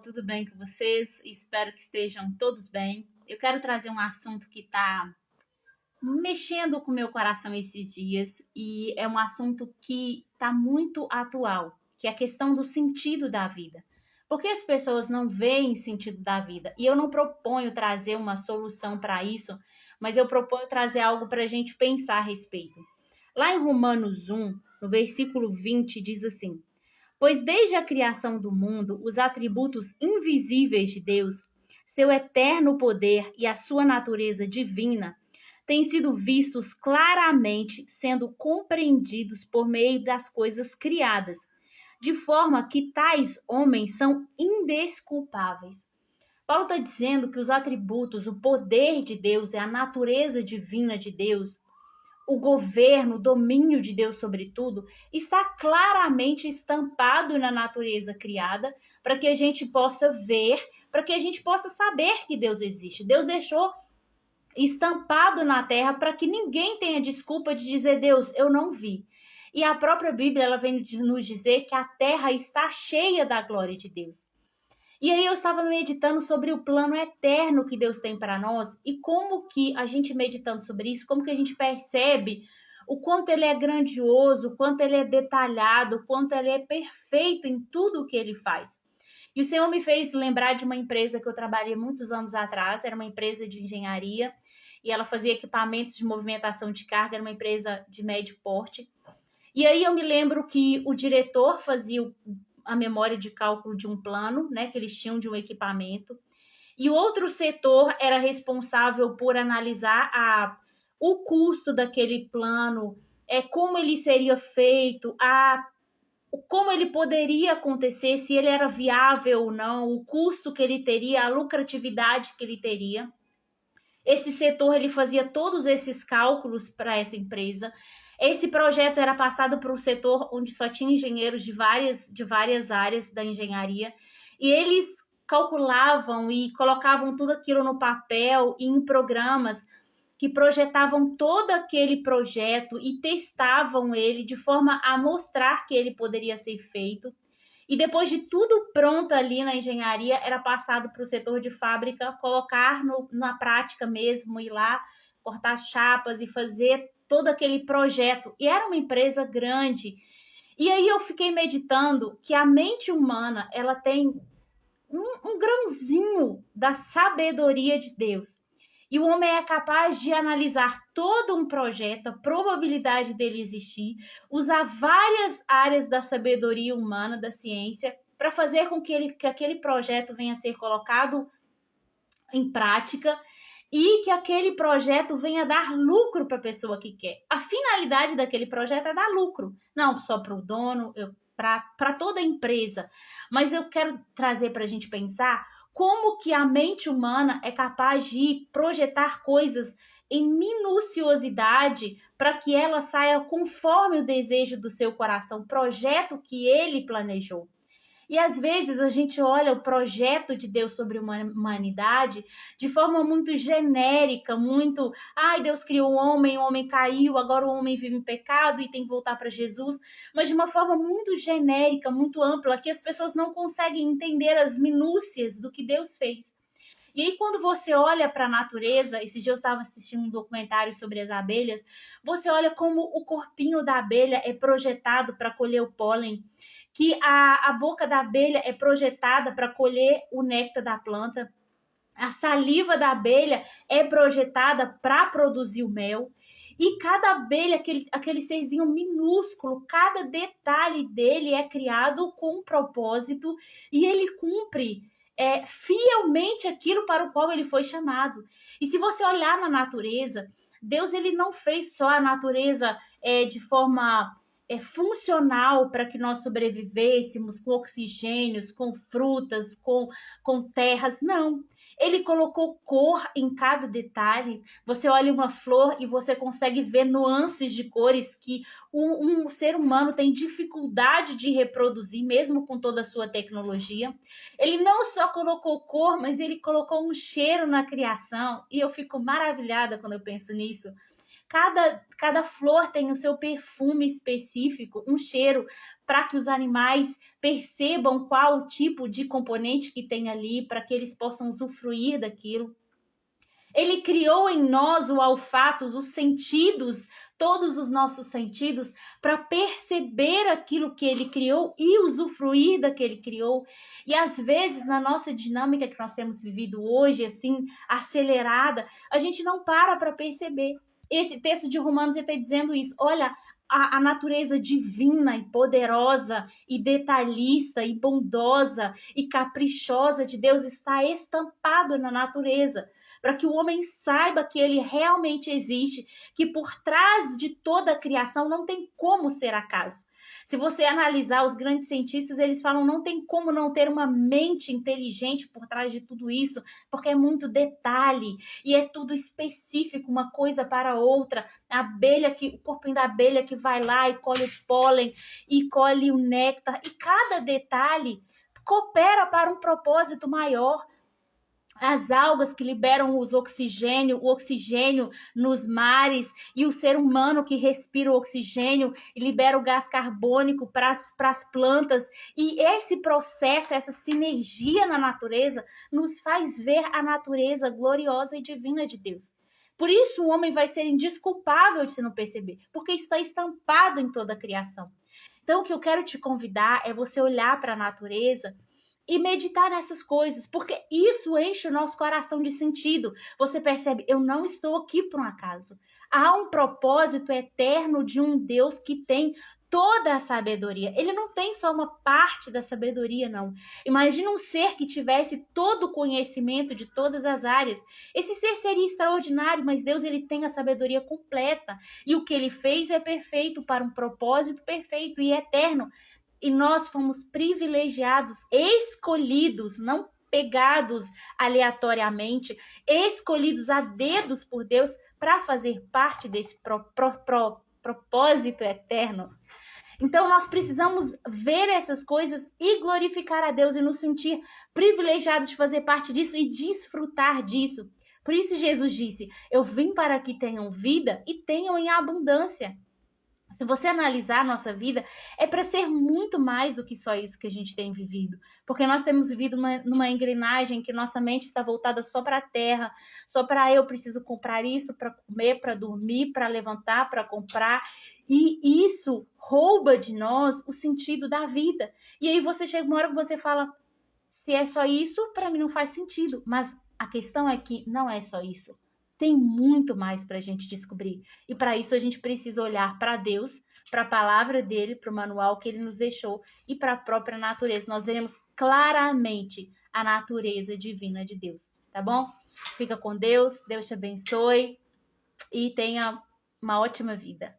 tudo bem com vocês? Espero que estejam todos bem. Eu quero trazer um assunto que está mexendo com o meu coração esses dias e é um assunto que está muito atual, que é a questão do sentido da vida. Por que as pessoas não veem sentido da vida? E eu não proponho trazer uma solução para isso, mas eu proponho trazer algo para a gente pensar a respeito. Lá em Romanos 1, no versículo 20, diz assim: Pois desde a criação do mundo, os atributos invisíveis de Deus, seu eterno poder e a sua natureza divina, têm sido vistos claramente, sendo compreendidos por meio das coisas criadas, de forma que tais homens são indesculpáveis. Paulo está dizendo que os atributos, o poder de Deus, a natureza divina de Deus, o governo, o domínio de Deus sobre tudo, está claramente estampado na natureza criada, para que a gente possa ver, para que a gente possa saber que Deus existe. Deus deixou estampado na terra para que ninguém tenha desculpa de dizer: Deus, eu não vi. E a própria Bíblia, ela vem nos dizer que a terra está cheia da glória de Deus. E aí eu estava meditando sobre o plano eterno que Deus tem para nós e como que a gente meditando sobre isso, como que a gente percebe o quanto ele é grandioso, o quanto ele é detalhado, o quanto ele é perfeito em tudo o que ele faz. E o Senhor me fez lembrar de uma empresa que eu trabalhei muitos anos atrás, era uma empresa de engenharia e ela fazia equipamentos de movimentação de carga, era uma empresa de médio porte. E aí eu me lembro que o diretor fazia a memória de cálculo de um plano, né, que eles tinham de um equipamento, e o outro setor era responsável por analisar o custo daquele plano, como ele seria feito, como ele poderia acontecer, se ele era viável ou não, o custo que ele teria, a lucratividade que ele teria. Esse setor ele fazia todos esses cálculos para essa empresa. Esse projeto era passado para um setor onde só tinha engenheiros de várias áreas da engenharia, e eles calculavam e colocavam tudo aquilo no papel e em programas que projetavam todo aquele projeto e testavam ele de forma a mostrar que ele poderia ser feito. E depois de tudo pronto ali na engenharia, era passado para o setor de fábrica, colocar na prática mesmo, ir lá, cortar chapas e fazer todo aquele projeto. E era uma empresa grande. E aí eu fiquei meditando que a mente humana, ela tem um grãozinho da sabedoria de Deus. E o homem é capaz de analisar todo um projeto, a probabilidade dele existir, usar várias áreas da sabedoria humana, da ciência, para fazer com que aquele projeto venha a ser colocado em prática e que aquele projeto venha dar lucro para a pessoa que quer. A finalidade daquele projeto é dar lucro, não só para o dono, para toda a empresa. Mas eu quero trazer para a gente pensar como que a mente humana é capaz de projetar coisas em minuciosidade para que ela saia conforme o desejo do seu coração, o projeto que ele planejou. E às vezes a gente olha o projeto de Deus sobre a humanidade de forma muito genérica, muito, Deus criou o homem caiu, agora o homem vive em pecado e tem que voltar para Jesus, mas de uma forma muito genérica, muito ampla, que as pessoas não conseguem entender as minúcias do que Deus fez. E aí, quando você olha para a natureza, esse dia eu estava assistindo um documentário sobre as abelhas, você olha como o corpinho da abelha é projetado para colher o pólen, que a boca da abelha é projetada para colher o néctar da planta, a saliva da abelha é projetada para produzir o mel, e cada abelha, aquele serzinho minúsculo, cada detalhe dele é criado com um propósito e ele cumpre fielmente aquilo para o qual ele foi chamado. E se você olhar na natureza, Deus ele não fez só a natureza de forma funcional para que nós sobrevivêssemos com oxigênios, com frutas, com terras, não. Ele colocou cor em cada detalhe. Você olha uma flor e você consegue ver nuances de cores que um ser humano tem dificuldade de reproduzir, mesmo com toda a sua tecnologia. Ele não só colocou cor, mas ele colocou um cheiro na criação. E eu fico maravilhada quando eu penso nisso. Cada flor tem o seu perfume específico, um cheiro, para que os animais percebam qual o tipo de componente que tem ali, para que eles possam usufruir daquilo. Ele criou em nós o olfato, os sentidos, todos os nossos sentidos, para perceber aquilo que ele criou e usufruir daquilo que ele criou. E às vezes, na nossa dinâmica que nós temos vivido hoje, assim, acelerada, a gente não para perceber. Esse texto de Romanos está dizendo isso. Olha, a natureza divina e poderosa e detalhista e bondosa e caprichosa de Deus está estampada na natureza, para que o homem saiba que ele realmente existe, que por trás de toda a criação não tem como ser acaso. Se você analisar os grandes cientistas, eles falam não tem como não ter uma mente inteligente por trás de tudo isso, porque é muito detalhe e é tudo específico, uma coisa para outra. A abelha o corpinho da abelha que vai lá e colhe o pólen e colhe o néctar, e cada detalhe coopera para um propósito maior. As algas que liberam o oxigênio nos mares, e o ser humano que respira o oxigênio e libera o gás carbônico para as plantas. E esse processo, essa sinergia na natureza, nos faz ver a natureza gloriosa e divina de Deus. Por isso o homem vai ser indesculpável de se não perceber, porque está estampado em toda a criação. Então o que eu quero te convidar é você olhar para a natureza e meditar nessas coisas, porque isso enche o nosso coração de sentido. Você percebe, eu não estou aqui por um acaso. Há um propósito eterno de um Deus que tem toda a sabedoria. Ele não tem só uma parte da sabedoria, não. Imagina um ser que tivesse todo o conhecimento de todas as áreas. Esse ser seria extraordinário, mas Deus, ele tem a sabedoria completa. E o que ele fez é perfeito para um propósito perfeito e eterno. E nós fomos privilegiados, escolhidos, não pegados aleatoriamente, escolhidos a dedos por Deus para fazer parte desse propósito eterno. Então nós precisamos ver essas coisas e glorificar a Deus e nos sentir privilegiados de fazer parte disso e desfrutar disso. Por isso Jesus disse, eu vim para que tenham vida e tenham em abundância. Se você analisar a nossa vida, é para ser muito mais do que só isso que a gente tem vivido. Porque nós temos vivido numa engrenagem que nossa mente está voltada só para a terra, só para eu preciso comprar isso, para comer, para dormir, para levantar, para comprar. E isso rouba de nós o sentido da vida. E aí você chega uma hora que você fala, se é só isso, para mim não faz sentido. Mas a questão é que não é só isso. Tem muito mais para a gente descobrir. E para isso a gente precisa olhar para Deus, para a palavra dele, para o manual que ele nos deixou e para a própria natureza. Nós veremos claramente a natureza divina de Deus, tá bom? Fica com Deus, Deus te abençoe e tenha uma ótima vida.